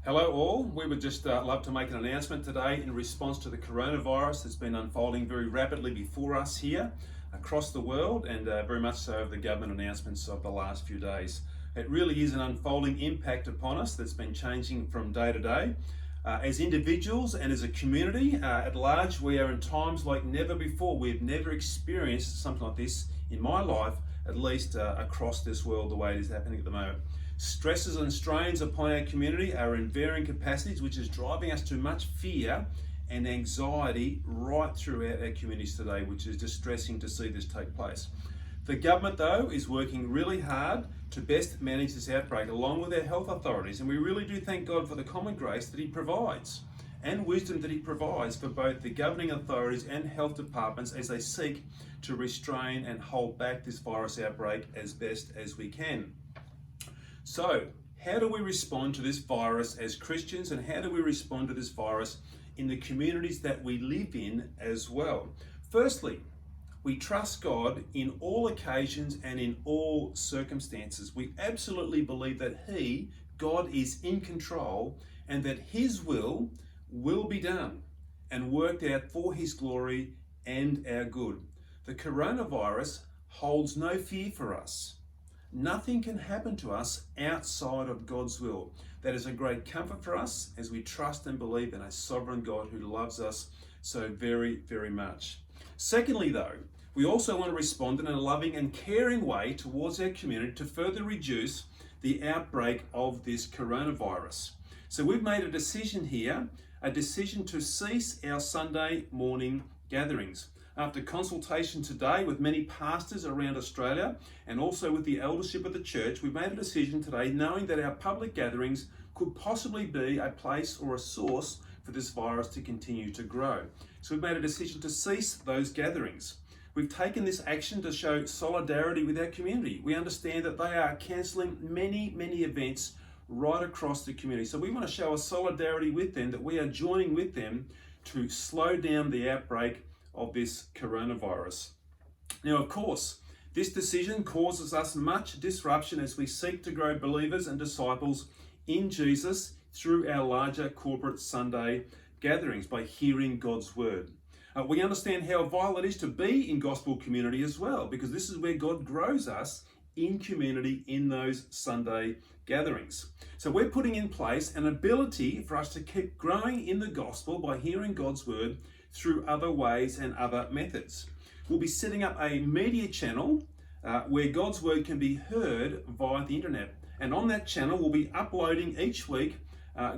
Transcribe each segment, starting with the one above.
Hello all, we would just love to make an announcement today in response to the coronavirus that's been unfolding very rapidly before us here across the world, and very much so of the government announcements of the last few days. It really is an unfolding impact upon us that's been changing from day to day. As individuals and as a community at large, we are in times like never before. We've never experienced something like this in my life, at least across this world the way it is happening at the moment. Stresses and strains upon our community are in varying capacities, which is driving us to much fear and anxiety right throughout our communities today, which is distressing to see this take place. The government, though, is working really hard to best manage this outbreak along with our health authorities, and we really do thank God for the common grace that He provides and wisdom that He provides for both the governing authorities and health departments as they seek to restrain and hold back this virus outbreak as best as we can. So, how do we respond to this virus as Christians, and how do we respond to this virus in the communities that we live in as well? Firstly, we trust God in all occasions and in all circumstances. We absolutely believe that God, is in control and that His will be done and worked out for His glory and our good. The coronavirus holds no fear for us. Nothing can happen to us outside of God's will. That is a great comfort for us as we trust and believe in a sovereign God who loves us so very, very much. Secondly, though, we also want to respond in a loving and caring way towards our community to further reduce the outbreak of this coronavirus. So we've made a decision here, a decision to cease our Sunday morning gatherings. After consultation today with many pastors around Australia and also with the eldership of the church, we've made a decision today knowing that our public gatherings could possibly be a place or a source for this virus to continue to grow. So we've made a decision to cease those gatherings. We've taken this action to show solidarity with our community. We understand that they are cancelling many events right across the community. So we want to show a solidarity with them, that we are joining with them to slow down the outbreak of this coronavirus. Now, of course, this decision causes us much disruption as we seek to grow believers and disciples in Jesus through our larger corporate Sunday gatherings by hearing God's word. We understand how vital it is to be in gospel community as well, because this is where God grows us in community in those Sunday gatherings. So we're putting in place an ability for us to keep growing in the gospel by hearing God's word through other ways and other methods. We'll be setting up a media channel where God's word can be heard via the internet. And on that channel, we'll be uploading each week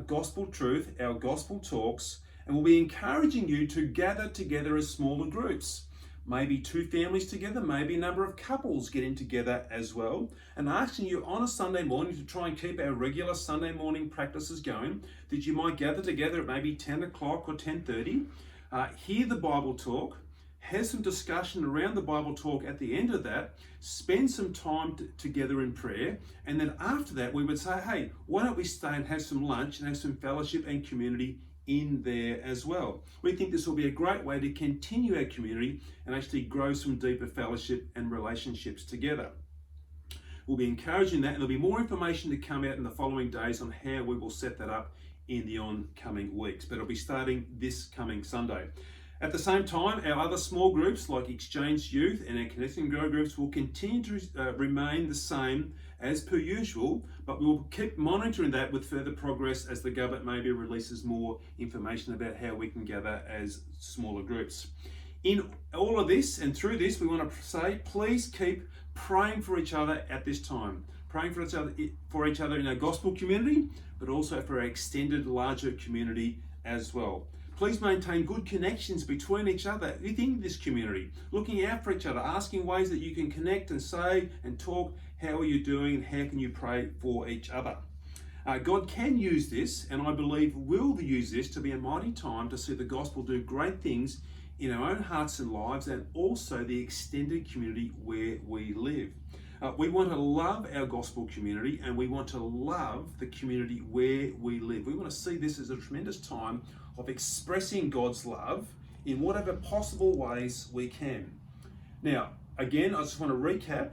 gospel truth, our gospel talks, and we'll be encouraging you to gather together as smaller groups. Maybe 2 families together, maybe a number of couples getting together as well, and asking you on a Sunday morning to try and keep our regular Sunday morning practices going, that you might gather together at maybe 10 o'clock or 10:30, hear the Bible talk, have some discussion around the Bible talk at the end of that, spend some time together in prayer, and then after that we would say, hey, why don't we stay and have some lunch and have some fellowship and community in there as well. We think this will be a great way to continue our community and actually grow some deeper fellowship and relationships together. We'll be encouraging that, and there'll be more information to come out in the following days on how we will set that up in the oncoming weeks, but it'll be starting this coming Sunday. At the same time, our other small groups like Exchange Youth and our Connect and Grow groups will continue to remain the same as per usual, but we will keep monitoring that with further progress as the government maybe releases more information about how we can gather as smaller groups. In all of this and through this, we want to say, please keep praying for each other at this time. Praying for each other in our gospel community, but also for our extended larger community as well. Please maintain good connections between each other within this community, looking out for each other, asking ways that you can connect and say and talk, how are you doing, and how can you pray for each other. God can use this, and I believe will use this to be a mighty time to see the gospel do great things in our own hearts and lives, and also the extended community where we live. We want to love our gospel community, and we want to love the community where we live. We want to see this as a tremendous time of expressing God's love in whatever possible ways we can. Now, again, I just want to recap.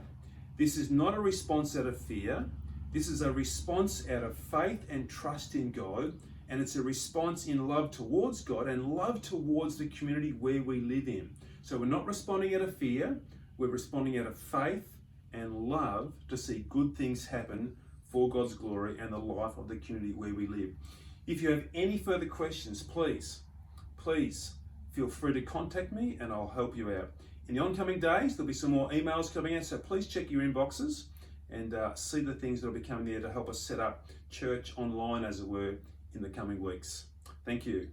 This is not a response out of fear. This is a response out of faith and trust in God, and it's a response in love towards God and love towards the community where we live in. So we're not responding out of fear, we're responding out of faith and love to see good things happen for God's glory and the life of the community where we live. If you have any further questions, please feel free to contact me and I'll help you out. In the oncoming days, there'll be some more emails coming out, so please check your inboxes and see the things that will be coming there to help us set up church online, as it were, in the coming weeks. Thank you.